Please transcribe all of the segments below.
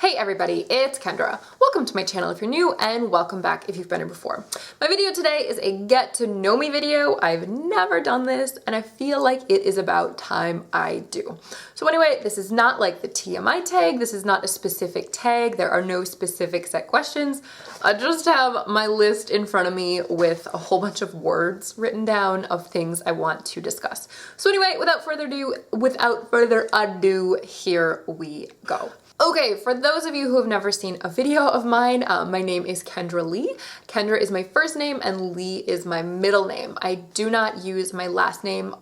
Hey everybody, it's Kendra. Welcome to my channel if you're new, and welcome back if you've been here before. My video today is a get to know me video. I've never done this and I feel like it is about time I do. So anyway, this is not like the TMI tag. This is not a specific tag. There are no specific set questions. I just have my list in front of me with a whole bunch of words written down of things I want to discuss. So anyway, without further ado, here we go. Okay, for those of you who have never seen a video of mine, my name is Kendra Lee. Kendra is my first name and Lee is my middle name. I do not use my last name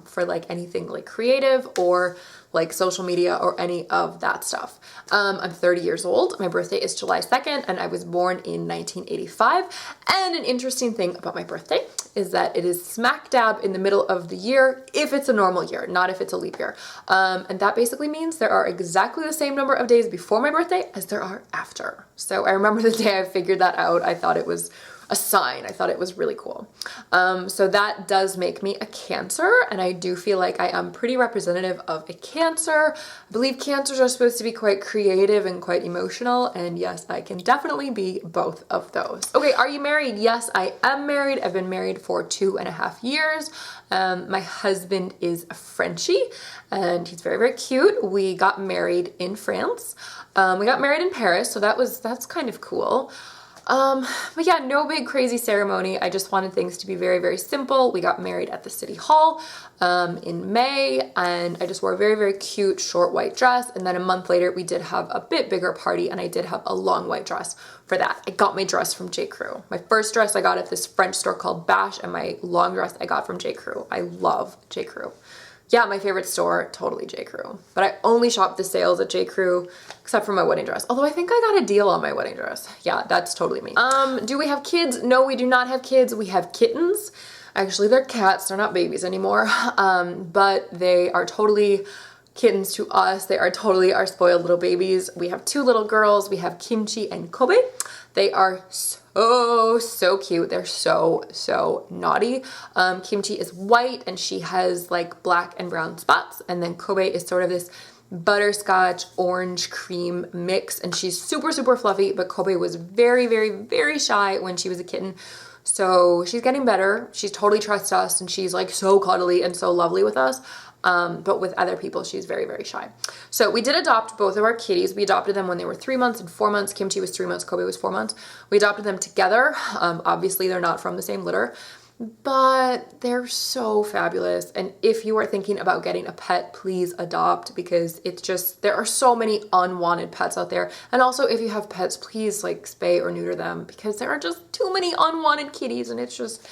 for like anything like creative or like social media or any of that stuff. I'm 30 years old. My birthday is July 2nd and I was born in 1985. And an interesting thing about my birthday is that it is smack dab in the middle of the year if it's a normal year, not if it's a leap year. And that basically means there are exactly the same number of days before my birthday as there are after. So I remember the day I figured that out. I thought it was a sign. I thought it was really cool. So that does make me a Cancer, and I do feel like I am pretty representative of a Cancer. I believe Cancers are supposed to be quite creative and quite emotional, and yes, I can definitely be both of those. Okay, are you married? Yes, I am married. I've been married for 2.5 years. My husband is a Frenchie, and he's very, very cute. We got married in France. We got married in Paris, so that's kind of cool. But yeah, no big crazy ceremony. I just wanted things to be very, very simple. We got married at the city hall in May, and I just wore a very, very cute short white dress. And then a month later, we did have a bit bigger party, and I did have a long white dress for that. I got my dress from J. Crew. My first dress I got at this French store called Bash, and my long dress I got from J. Crew. I love J. Crew. Yeah, my favorite store, totally J. Crew. But I only shop the sales at J. Crew, except for my wedding dress. Although I think I got a deal on my wedding dress. Yeah, that's totally me. Do we have kids? No, we do not have kids. We have kittens. Actually, they're cats. They're not babies anymore. But they are totally kittens to us. They are totally our spoiled little babies. We have 2 little girls. We have Kimchi and Kobe. They are so cute. They're so naughty. Kimchi is white and she has like black and brown spots, and then Kobe is sort of this butterscotch orange cream mix, and she's super fluffy, but Kobe was very shy when she was a kitten. So she's getting better. She's totally trusts us, and she's like so cuddly and so lovely with us. But with other people, she's very shy. So we did adopt both of our kitties. We adopted them when they were 3 months and 4 months. Kimchi was 3 months, Kobe was 4 months. We adopted them together. Obviously, they're not from the same litter, but they're so fabulous. And if you are thinking about getting a pet, please adopt, because it's just, there are so many unwanted pets out there. And also, if you have pets, please like spay or neuter them, because there are just too many unwanted kitties, and it's just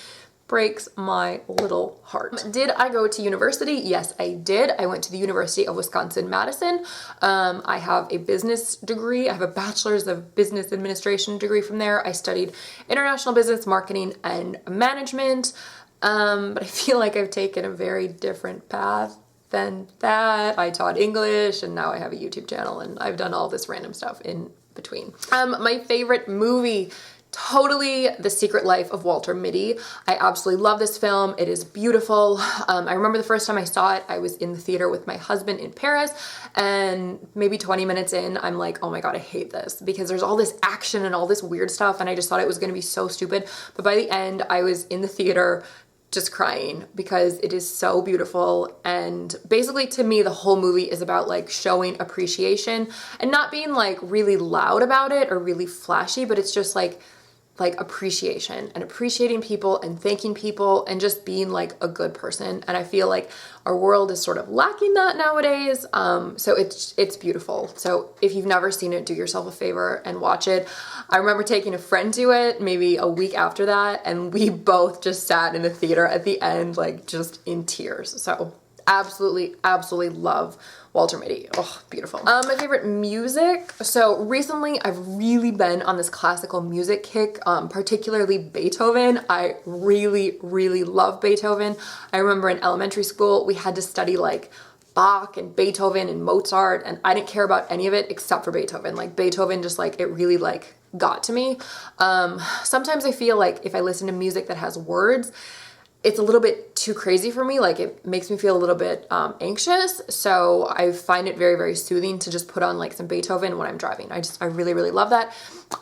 breaks my little heart. Did I go to university? Yes, I did. I went to the University of Wisconsin-Madison. I have a business degree. I have a bachelor's of business administration degree from there. I studied international business, marketing, and management. But I feel like I've taken a very different path than that. I taught English, and now I have a YouTube channel, and I've done all this random stuff in between. My favorite movie, totally The Secret Life of Walter Mitty. I absolutely love this film. It is beautiful. I remember the first time I saw it, I was in the theater with my husband in Paris, and maybe 20 minutes in, I'm like, oh my God, I hate this, because there's all this action and all this weird stuff, and I just thought it was gonna be so stupid. But by the end, I was in the theater just crying, because it is so beautiful. And basically, to me, the whole movie is about like showing appreciation and not being like really loud about it or really flashy, but it's just like appreciation and appreciating people and thanking people and just being like a good person. And I feel like our world is sort of lacking that nowadays. So it's beautiful. So if you've never seen it, do yourself a favor and watch it. I remember taking a friend to it maybe a week after that, and we both just sat in the theater at the end, like just in tears. So absolutely love Walter Mitty. Oh, beautiful. My favorite music. So recently I've really been on this classical music kick, particularly Beethoven. I really love Beethoven. I remember in elementary school, we had to study like Bach and Beethoven and Mozart, and I didn't care about any of it except for Beethoven. Like Beethoven, just like, it really like got to me. Sometimes I feel like if I listen to music that has words, it's a little bit too crazy for me. Like it makes me feel a little bit anxious. So I find it very, very soothing to just put on like some Beethoven when I'm driving. I really, really love that.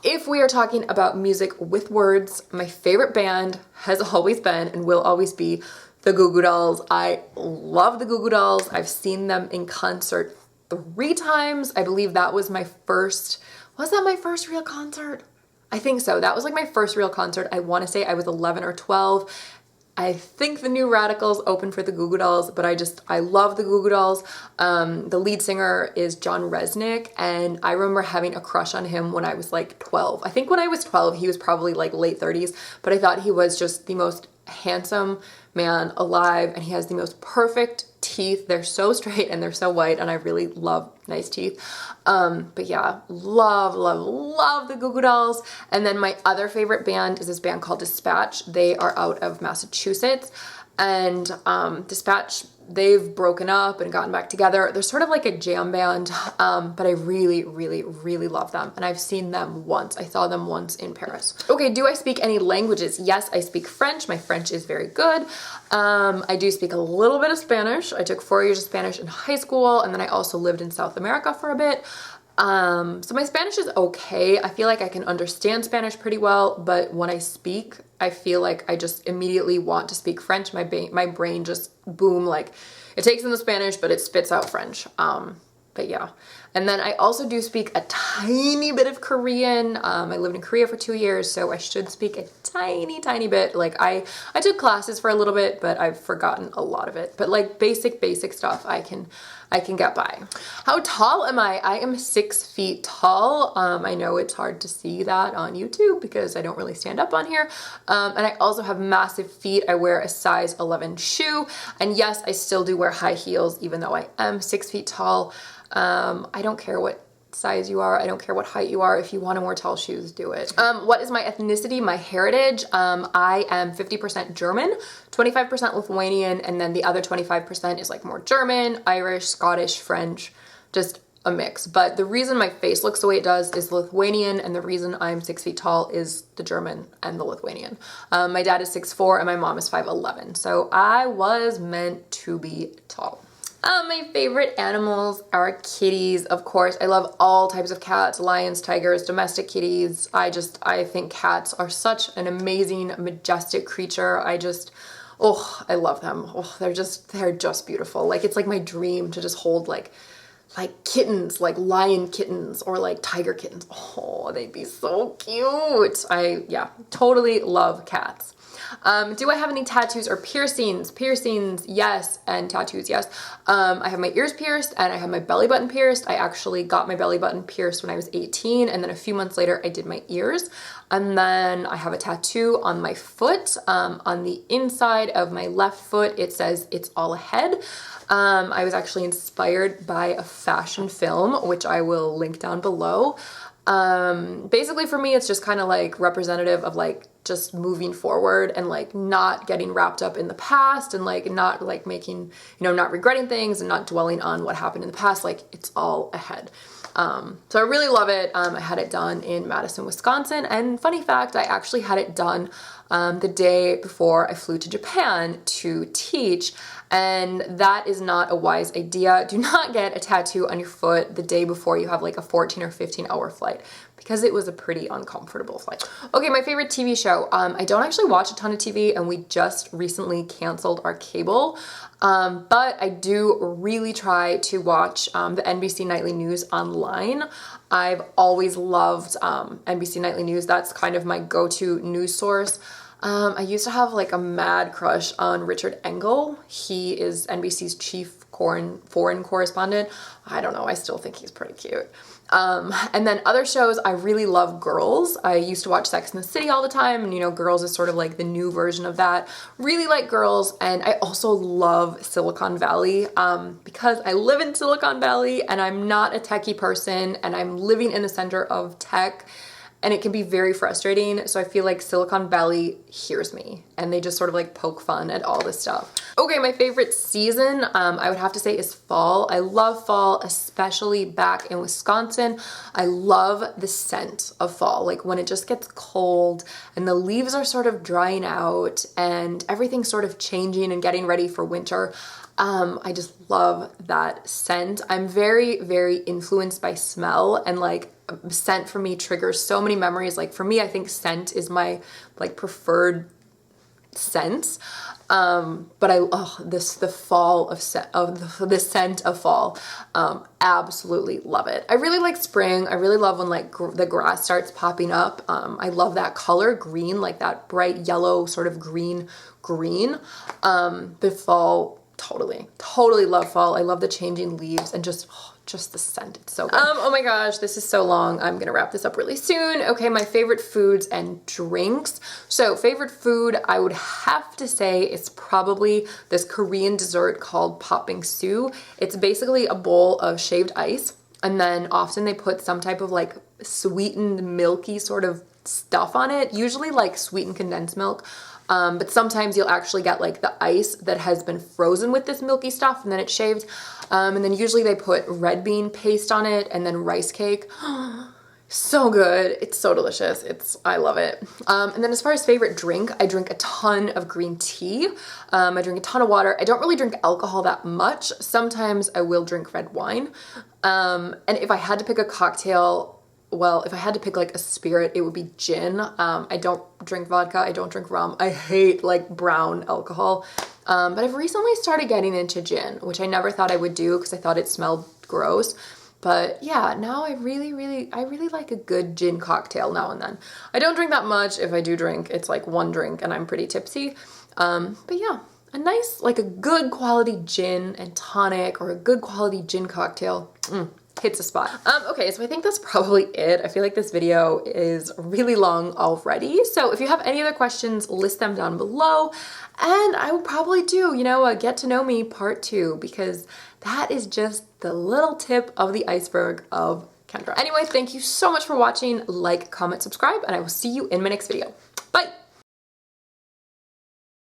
If we are talking about music with words, my favorite band has always been and will always be the Goo Goo Dolls. I love the Goo Goo Dolls. I've seen them in concert 3 times. I believe that was my first, was that my first real concert? I think so. That was like my first real concert. I want to say I was 11 or 12. I think the New Radicals opened for the Goo Goo Dolls, but I love the Goo Goo Dolls. The lead singer is John Resnick, and I remember having a crush on him when I was like 12. I think when I was 12, he was probably like late 30s, but I thought he was just the most handsome man alive, and he has the most perfect teeth. They're so straight and they're so white, and I really love nice teeth. But yeah, love, love, love the Goo Goo Dolls. And then my other favorite band is this band called Dispatch. They are out of Massachusetts, and Dispatch, they've broken up and gotten back together. They're sort of like a jam band, but I really, really, really love them. And I've seen them once. I saw them once in Paris. Okay, do I speak any languages? Yes, I speak French. My French is very good. I do speak a little bit of Spanish. I took 4 years of Spanish in high school, and then I also lived in South America for a bit. So my Spanish is okay. I feel like I can understand Spanish pretty well, but when I speak, I feel like I just immediately want to speak French. My brain just boom, like it takes in the Spanish, but it spits out French. But yeah. And then I also do speak a tiny bit of Korean. I lived in Korea for 2 years, so I should speak a tiny, tiny bit. Like I took classes for a little bit, but I've forgotten a lot of it. But like basic stuff I can get by. How tall am I? I am 6 feet tall. I know it's hard to see that on YouTube because I don't really stand up on here. And I also have massive feet. I wear a size 11 shoe. And yes, I still do wear high heels even though I am 6 feet tall. I don't care what size you are. I don't care what height you are. If you want to wear tall shoes, do it. What is my ethnicity, my heritage? I am 50% German, 25% Lithuanian, and then the other 25% is like more German, Irish, Scottish, French, just a mix. But the reason my face looks the way it does is Lithuanian, and the reason I'm 6 feet tall is the German and the Lithuanian. My dad is 6'4" and my mom is 5'11", so I was meant to be tall. My favorite animals are kitties, of course. I love all types of cats, lions, tigers, domestic kitties. I think cats are such an amazing, majestic creature. I love them. Oh, they're just beautiful. Like, it's like my dream to just hold like kittens, like lion kittens or like tiger kittens. Oh, they'd be so cute. Yeah, totally love cats. Do I have any tattoos or piercings? Piercings, yes, and tattoos, yes. I have my ears pierced and I have my belly button pierced. I actually got my belly button pierced when I was 18, and then a few months later I did my ears. And then I have a tattoo on my foot. On the inside of my left foot, it says "It's all ahead." I was actually inspired by a fashion film, which I will link down below. Basically for me, it's just kind of like representative of like just moving forward and like not getting wrapped up in the past and like not like making, not regretting things and not dwelling on what happened in the past. Like, it's all ahead. So I really love it. I had it done in Madison, Wisconsin. And funny fact, I actually had it done the day before I flew to Japan to teach. And that is not a wise idea. Do not get a tattoo on your foot the day before you have like a 14 or 15-hour flight, because it was a pretty uncomfortable flight. Okay, my favorite TV show. I don't actually watch a ton of TV, and we just recently canceled our cable. But I do really try to watch the NBC Nightly News online. I've always loved NBC Nightly News. That's kind of my go-to news source. I used to have like a mad crush on Richard Engel. He is NBC's chief foreign correspondent. I don't know, I still think he's pretty cute. And then other shows, I really love Girls. I used to watch Sex and the City all the time, and Girls is sort of like the new version of that. Really like Girls, and I also love Silicon Valley because I live in Silicon Valley and I'm not a techie person and I'm living in the center of tech. and it can be very frustrating. So I feel like Silicon Valley hears me and they just sort of like poke fun at all this stuff. Okay, my favorite season, I would have to say is fall. I love fall, especially back in Wisconsin. I love the scent of fall, like when it just gets cold and the leaves are sort of drying out and everything's sort of changing and getting ready for winter. I just love that scent. I'm very, very influenced by smell, and like scent for me triggers so many memories. Like for me, I think scent is my like preferred scent. But the fall of the scent of fall, absolutely love it. I really like spring. I really love when like the grass starts popping up. I love that color green, like that bright yellow sort of green. But fall, totally love fall. I love the changing leaves and just the scent. It's so good. Oh my gosh, this is so long. I'm gonna wrap this up really soon. Okay, my favorite foods and drinks. So favorite food, I would have to say is probably this Korean dessert called popping su. It's basically a bowl of shaved ice, and then often they put some type of like sweetened milky sort of stuff on it, usually like sweetened condensed milk. But sometimes you'll actually get like the ice that has been frozen with this milky stuff and then it's shaved. And then usually they put red bean paste on it and then rice cake. So good. It's so delicious. I love it. And then as far as favorite drink, I drink a ton of green tea. I drink a ton of water. I don't really drink alcohol that much. Sometimes I will drink red wine. And if I had to pick a cocktail, well, if I had to pick like a spirit, it would be gin. I don't drink vodka. I don't drink rum. I hate like brown alcohol. But I've recently started getting into gin, which I never thought I would do because I thought it smelled gross. But yeah, now I really like a good gin cocktail now and then. I don't drink that much. If I do drink, it's like one drink and I'm pretty tipsy. But yeah, a nice, like a good quality gin and tonic or a good quality gin cocktail. Hits a spot. Okay, so I think that's probably it. I feel like this video is really long already. So if you have any other questions, list them down below. And I will probably do, a get to know me part 2, because that is just the little tip of the iceberg of Kendra. Anyway, thank you so much for watching. Like, comment, subscribe, and I will see you in my next video. Bye!